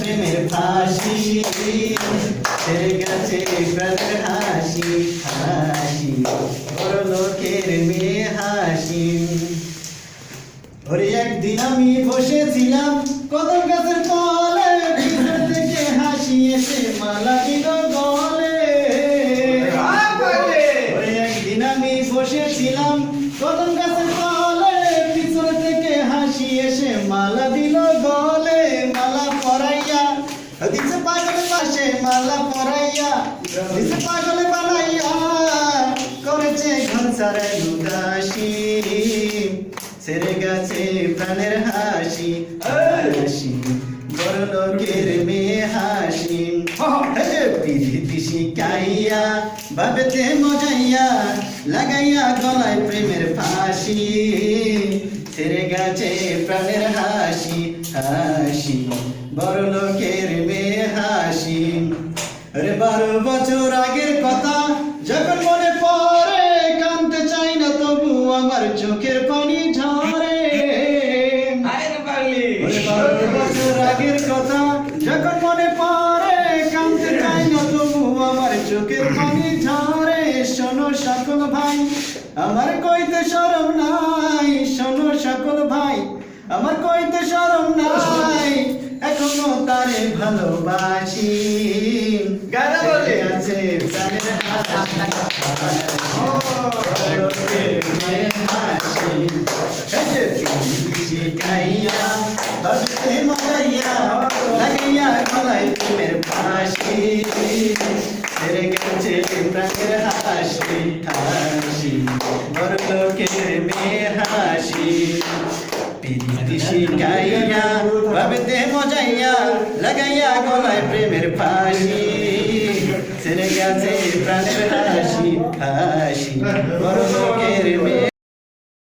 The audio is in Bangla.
প্রেমের ফাঁসি ছেড়ে গেছে প্রাণের হাসি হাসি বড় লোকের মেয়ে হাসি ওরে একদিন আমি বসেছিলাম কদম গাছের তলে পিছন থেকে হাসি এসে মালা দিল গলে ওরে একদিন আমি বসেছিলাম কদম গাছের তলে পিছন থেকে হাসি এসে মালা দিল গলে মালা পরাইয়া দিছে পাগল পাশে মালা পরাইয়া দিছে পাগল বানাইয়া করেছে ঘর সারা উদাসী ছেড়ে গেছে প্রাণের হাসি হাসি বড় লোকের মেয়ে হাসি পিরিতি শিখাইয়া ভাবেতে মজাইয়া লাগাইয়া গলায় প্রেমের ফাঁসি ছেড়ে গেছে প্রাণের হাসি হাসি বড় লোকের মেয়ে হাসি আরে 12 বছর আগের কথা যখন মনে পড়ে কাঁদতে চাই না তবু আমার চোখের পানি ঝরে 12 বছর আগের কথা যখন মনে পড়ে কাঁদতে চাই না তবু আমার চোখের পানি ঝরে শোনো সকল ভাই আমার কইতে শরম নাই শোনো সকল ভাই আমার কইতে শরম নাই এখনো তারে ভালোবাসি গানা বলে আছে প্রাণের শিখাইয়া ভাবতে মজাইয়া লাগাইয়া গলায় প্রেমের ফাঁসি ছেড়ে গেছে প্রাণের হাসি হাসি বড় লোকের মেয়ে হাসি পিরিতি শিখাইয়া ভাবতে মজাইয়া লাগাইয়া গলায় প্রেমের ফাঁসি ছেড়ে গেছে প্রাণের হাসি হাসি বড় লোকের মেয়ে